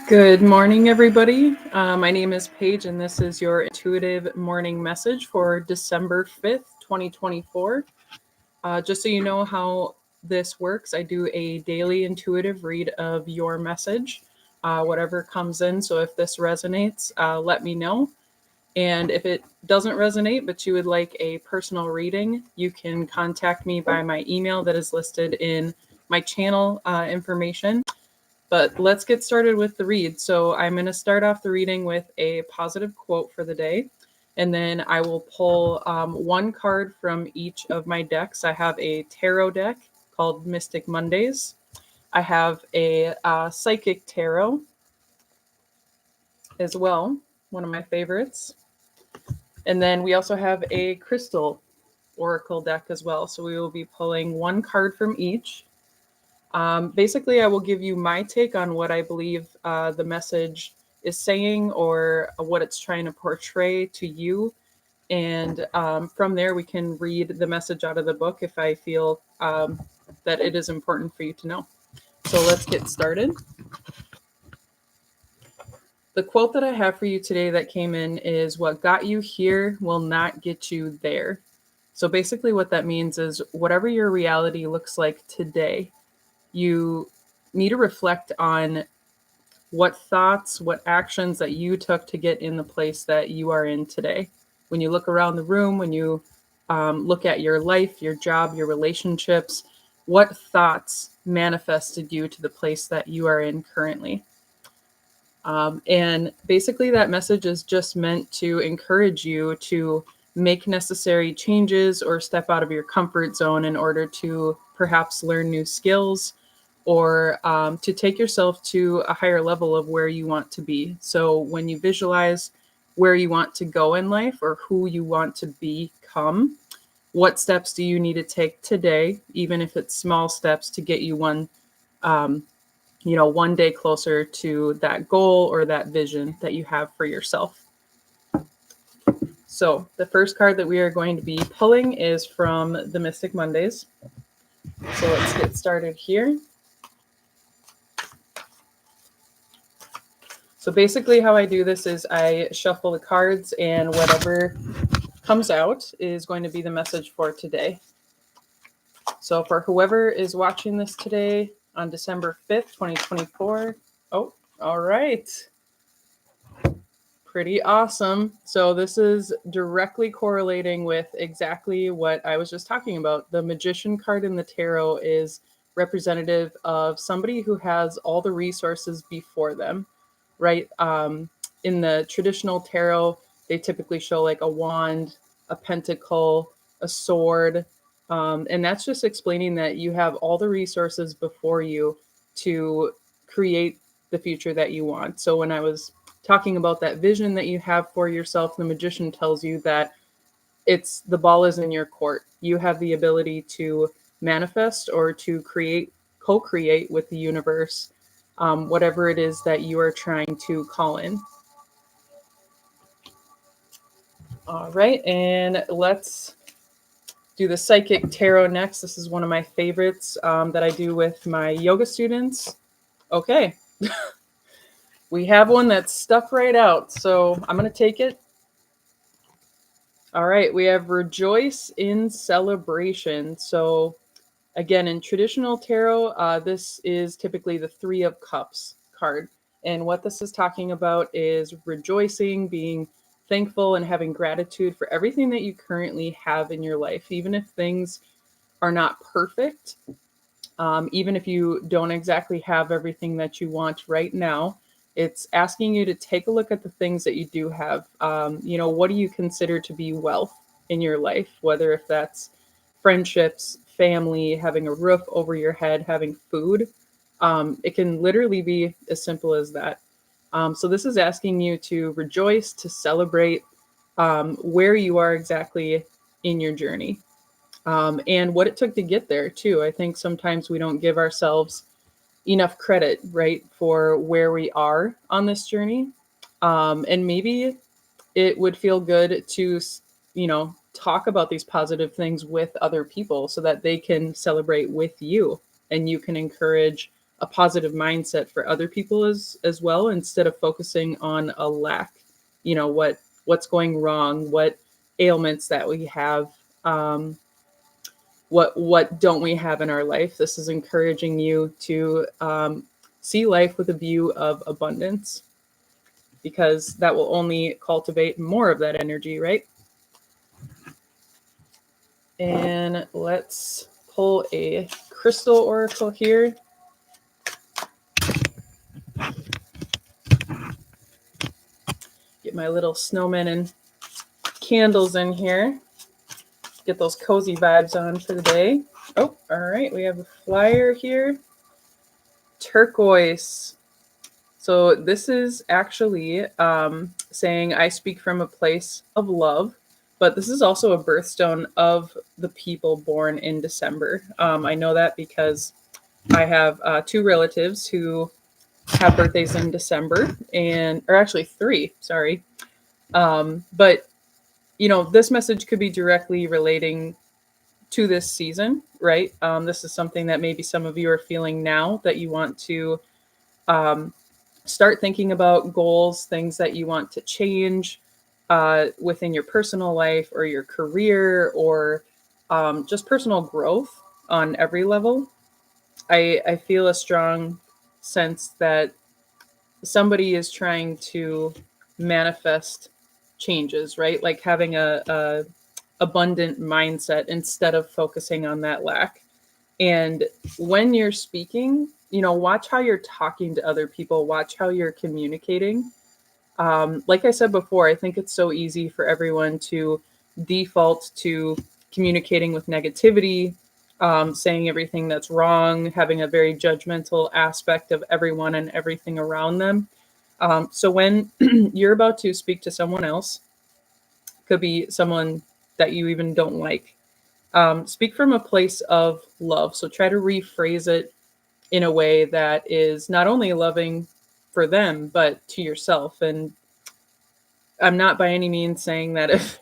Good morning, everybody. My name is Paige, and this is your intuitive morning message for December 5th, 2024. Just so you know how this works, I do a daily intuitive read of your message, whatever comes in. So if this resonates, let me know. And if it doesn't resonate, but you would like a personal reading, you can contact me by my email that is listed in my channel information. But let's get started with the read. So I'm going to start off the reading with a positive quote for the day. And then I will pull one card from each of my decks. I have a tarot deck called Mystic Mondays. I have a psychic tarot as well, one of my favorites. And then we also have a crystal oracle deck as well. So we will be pulling one card from each. Basically, I will give you my take on what I believe the message is saying or what it's trying to portray to you. And from there, we can read the message out of the book if I feel that it is important for you to know. So let's get started. The quote that I have for you today that came in is, "What got you here will not get you there." So basically what that means is whatever your reality looks like today, you need to reflect on what thoughts, what actions that you took to get in the place that you are in today. When you look around the room, when you look at your life, your job, your relationships, what thoughts manifested you to the place that you are in currently? And basically, that message is just meant to encourage you to make necessary changes or step out of your comfort zone in order to perhaps learn new skills or to take yourself to a higher level of where you want to be. So when you visualize where you want to go in life or who you want to become, what steps do you need to take today, even if it's small steps, to get you one day closer to that goal or that vision that you have for yourself. So the first card that we are going to be pulling is from the Mystic Mondays. So let's get started here. So basically how I do this is I shuffle the cards, and whatever comes out is going to be the message for today. So for whoever is watching this today on December 5th, 2024. Oh, all right. Pretty awesome. So this is directly correlating with exactly what I was just talking about. The Magician card in the tarot is representative of somebody who has all the resources before them, right? In the traditional tarot, they typically show like a wand, a pentacle, a sword. And that's just explaining that you have all the resources before you to create the future that you want. So when I was talking about that vision that you have for yourself, the Magician tells you that the ball is in your court. You have the ability to manifest or to co-create with the universe, whatever it is that you are trying to call in. All right, and let's do the Psychic Tarot next. This is one of my favorites that I do with my yoga students. Okay. We have one that's stuck right out, so I'm going to take it. All right, we have Rejoice in Celebration. So again, in traditional tarot, this is typically the Three of Cups card. And what this is talking about is rejoicing, being thankful, and having gratitude for everything that you currently have in your life, even if things are not perfect, even if you don't exactly have everything that you want right now. It's asking you to take a look at the things that you do have. What do you consider to be wealth in your life? Whether if that's friendships, family, having a roof over your head, having food. It can literally be as simple as that. So this is asking you to rejoice, to celebrate where you are exactly in your journey. And what it took to get there too. I think sometimes we don't give ourselves enough credit, right, for where we are on this journey. And maybe it would feel good to, talk about these positive things with other people so that they can celebrate with you and you can encourage a positive mindset for other people as well, instead of focusing on a lack. What's going wrong, what ailments that we have, what don't we have in our life. This is encouraging you to see life with a view of abundance, because that will only cultivate more of that energy, right? And let's pull a crystal oracle here. Get my little snowmen and candles in here. Get those cozy vibes on for the day. Oh, all right. We have a flyer here. Turquoise. So this is actually saying, I speak from a place of love, but this is also a birthstone of the people born in December. I know that because I have two relatives who have birthdays in December, or actually three, sorry. But, this message could be directly relating to this season, right? This is something that maybe some of you are feeling now, that you want to um, start thinking about goals, things that you want to change within your personal life or your career, or just personal growth on every level. I feel a strong sense that somebody is trying to manifest changes, right? Like having a abundant mindset instead of focusing on that lack. And when you're speaking, watch how you're talking to other people, watch how you're communicating. Like I said before, I think it's so easy for everyone to default to communicating with negativity, saying everything that's wrong, having a very judgmental aspect of everyone and everything around them. So when you're about to speak to someone else, could be someone that you even don't like, speak from a place of love. So try to rephrase it in a way that is not only loving for them, but to yourself. And I'm not by any means saying that if,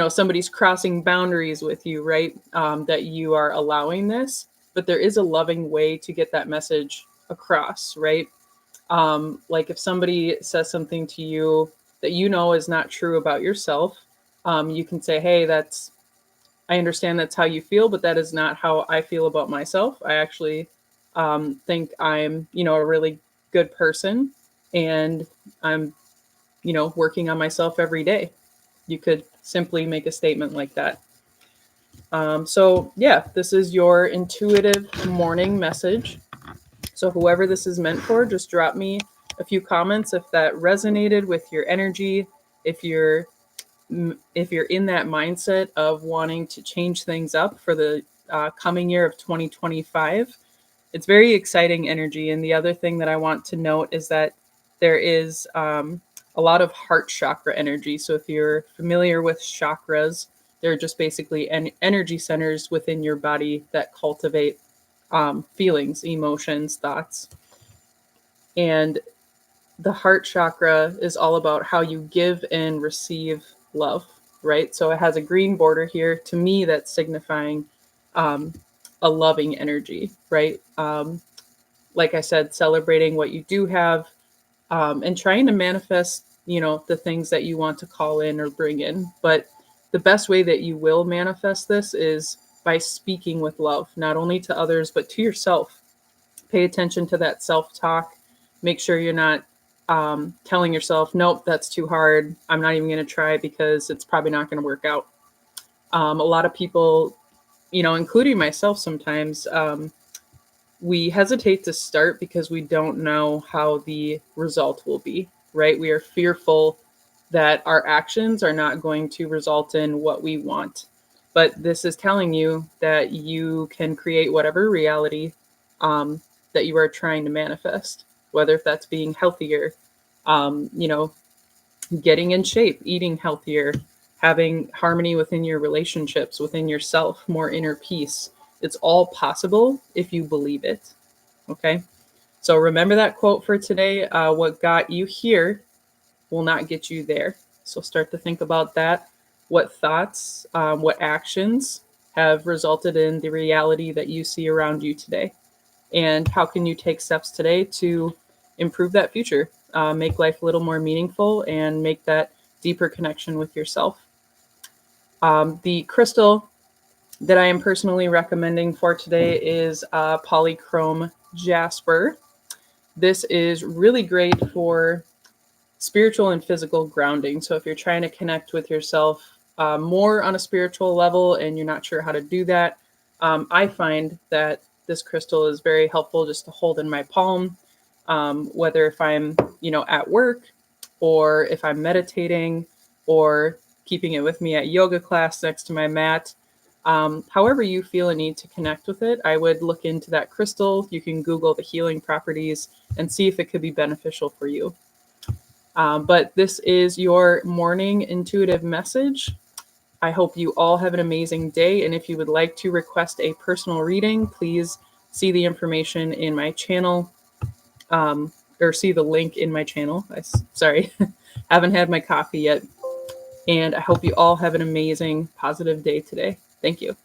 somebody's crossing boundaries with you, right, that you are allowing this, but there is a loving way to get that message across, right? Like if somebody says something to you that is not true about yourself, you can say, hey, I understand that's how you feel, but that is not how I feel about myself. I actually think I'm, a really good person, and I'm, working on myself every day. You could simply make a statement like that. So yeah, this is your intuitive morning message. So whoever this is meant for, just drop me a few comments if that resonated with your energy, if you're in that mindset of wanting to change things up for the coming year of 2025. It's very exciting energy. And the other thing that I want to note is that there is a lot of heart chakra energy. So if you're familiar with chakras, they're just basically energy centers within your body that cultivate feelings, emotions, thoughts. And the heart chakra is all about how you give and receive love, right? So it has a green border here. To me, that's signifying a loving energy, right? Like I said, celebrating what you do have, and trying to manifest, the things that you want to call in or bring in. But the best way that you will manifest this is by speaking with love, not only to others, but to yourself. Pay attention to that self-talk. Make sure you're not telling yourself, nope, that's too hard. I'm not even going to try because it's probably not going to work out. A lot of people, including myself sometimes, we hesitate to start because we don't know how the result will be, right? We are fearful that our actions are not going to result in what we want. But this is telling you that you can create whatever reality that you are trying to manifest, whether if that's being healthier, um, you know, getting in shape, eating healthier, having harmony within your relationships, within yourself, more inner peace. It's all possible if you believe it. Okay. So remember that quote for today. What got you here will not get you there. So start to think about that. What thoughts, what actions have resulted in the reality that you see around you today? And how can you take steps today to improve that future, make life a little more meaningful, and make that deeper connection with yourself. The crystal that I am personally recommending for today is polychrome jasper. This is really great for spiritual and physical grounding. So if you're trying to connect with yourself more on a spiritual level and you're not sure how to do that, I find that this crystal is very helpful just to hold in my palm, whether if I'm, at work or if I'm meditating or keeping it with me at yoga class next to my mat. However you feel a need to connect with it, I would look into that crystal. You can Google the healing properties and see if it could be beneficial for you. But this is your morning intuitive message. I hope you all have an amazing day. And if you would like to request a personal reading, please see the information in my channel, or see the link in my channel. Sorry, haven't had my coffee yet. And I hope you all have an amazing, positive day today. Thank you.